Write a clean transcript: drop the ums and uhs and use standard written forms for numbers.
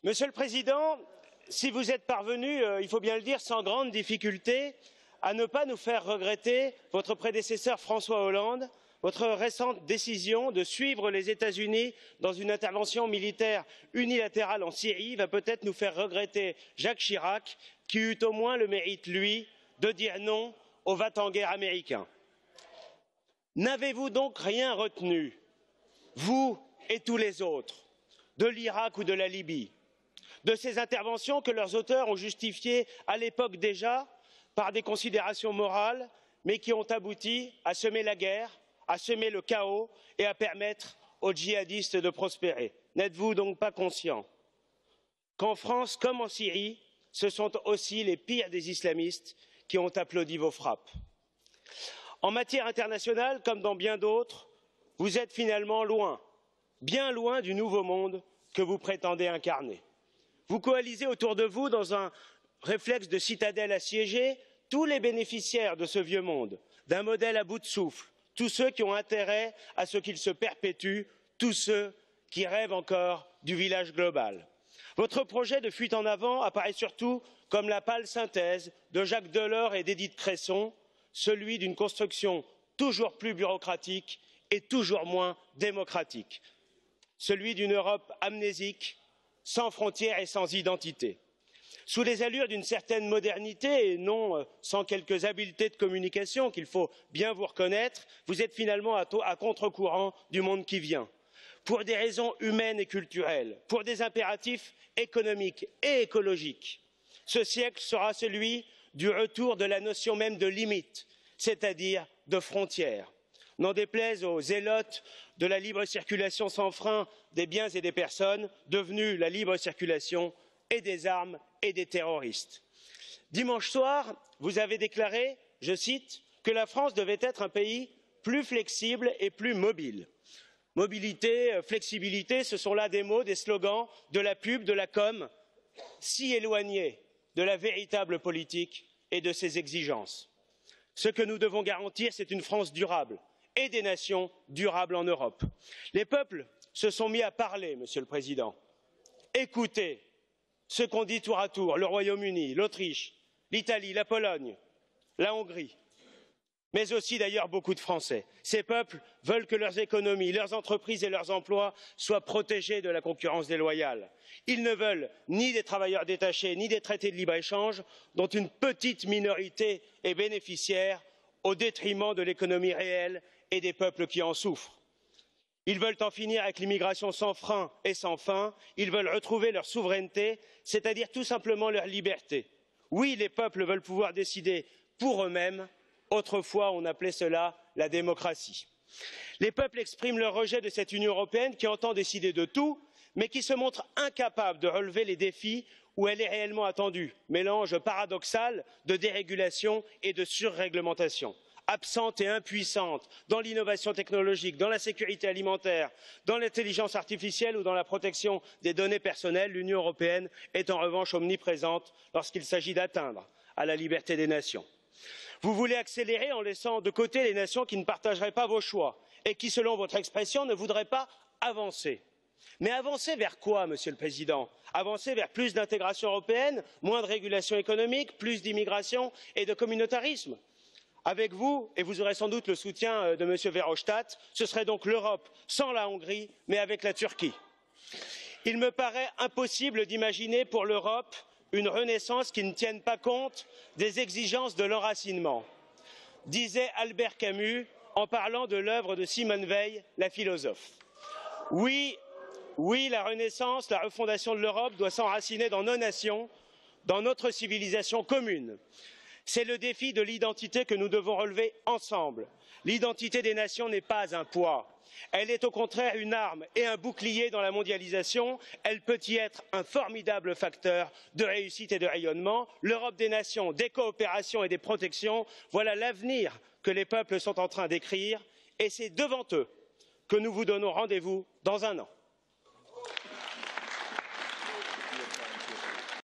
Monsieur le Président, si vous êtes parvenu, il faut bien le dire, sans grande difficulté, à ne pas nous faire regretter votre prédécesseur François Hollande, votre récente décision de suivre les États-Unis dans une intervention militaire unilatérale en Syrie va peut-être nous faire regretter Jacques Chirac, qui eut au moins le mérite, lui, de dire non au va-t-en-guerre américain. N'avez-vous donc rien retenu, vous et tous les autres, de l'Irak ou de la Libye, de ces interventions que leurs auteurs ont justifiées à l'époque déjà par des considérations morales, mais qui ont abouti à semer la guerre, à semer le chaos et à permettre aux djihadistes de prospérer? N'êtes-vous donc pas conscient qu'en France comme en Syrie, ce sont aussi les pires des islamistes qui ont applaudi vos frappes? En matière internationale, comme dans bien d'autres, vous êtes finalement loin, bien loin du nouveau monde que vous prétendez incarner. Vous coalisez autour de vous, dans un réflexe de citadelle assiégée, tous les bénéficiaires de ce vieux monde, d'un modèle à bout de souffle, tous ceux qui ont intérêt à ce qu'il se perpétue, tous ceux qui rêvent encore du village global. Votre projet de fuite en avant apparaît surtout comme la pâle synthèse de Jacques Delors et d'Édith Cresson, celui d'une construction toujours plus bureaucratique et toujours moins démocratique, celui d'une Europe amnésique, sans frontières et sans identité. Sous les allures d'une certaine modernité et non sans quelques habiletés de communication qu'il faut bien vous reconnaître, vous êtes finalement à contre-courant du monde qui vient. Pour des raisons humaines et culturelles, pour des impératifs économiques et écologiques, ce siècle sera celui du retour de la notion même de limite, c'est-à-dire de frontières. N'en déplaise aux zélotes de la libre circulation sans frein des biens et des personnes, devenue la libre circulation et des armes et des terroristes. Dimanche soir, vous avez déclaré, je cite, que la France devait être un pays plus flexible et plus mobile. Mobilité, flexibilité, ce sont là des mots, des slogans, de la pub, de la com, si éloignés de la véritable politique et de ses exigences. Ce que nous devons garantir, c'est une France durable et des nations durables en Europe. Les peuples se sont mis à parler, Monsieur le Président. Écoutez ce qu'ont dit tour à tour le Royaume-Uni, l'Autriche, l'Italie, la Pologne, la Hongrie, mais aussi d'ailleurs beaucoup de Français. Ces peuples veulent que leurs économies, leurs entreprises et leurs emplois soient protégés de la concurrence déloyale. Ils ne veulent ni des travailleurs détachés, ni des traités de libre-échange dont une petite minorité est bénéficiaire au détriment de l'économie réelle et des peuples qui en souffrent. Ils veulent en finir avec l'immigration sans frein et sans fin. Ils veulent retrouver leur souveraineté, c'est-à-dire tout simplement leur liberté. Oui, les peuples veulent pouvoir décider pour eux-mêmes. Autrefois, on appelait cela la démocratie. Les peuples expriment leur rejet de cette Union européenne qui entend décider de tout, mais qui se montre incapable de relever les défis où elle est réellement attendue. Mélange paradoxal de dérégulation et de surréglementation. Absente et impuissante dans l'innovation technologique, dans la sécurité alimentaire, dans l'intelligence artificielle ou dans la protection des données personnelles, l'Union européenne est en revanche omniprésente lorsqu'il s'agit d'atteindre à la liberté des nations. Vous voulez accélérer en laissant de côté les nations qui ne partageraient pas vos choix et qui, selon votre expression, ne voudraient pas avancer. Mais avancer vers quoi, Monsieur le Président? Avancer vers plus d'intégration européenne, moins de régulation économique, plus d'immigration et de communautarisme? Avec vous, et vous aurez sans doute le soutien de M. Verhofstadt, ce serait donc l'Europe sans la Hongrie, mais avec la Turquie. Il me paraît impossible d'imaginer pour l'Europe une renaissance qui ne tienne pas compte des exigences de l'enracinement, disait Albert Camus en parlant de l'œuvre de Simone Veil, la philosophe. Oui, la renaissance, la refondation de l'Europe doit s'enraciner dans nos nations, dans notre civilisation commune. C'est le défi de l'identité que nous devons relever ensemble. L'identité des nations n'est pas un poids. Elle est au contraire une arme et un bouclier dans la mondialisation. Elle peut y être un formidable facteur de réussite et de rayonnement. L'Europe des nations, des coopérations et des protections, voilà l'avenir que les peuples sont en train d'écrire et c'est devant eux que nous vous donnons rendez-vous dans un an.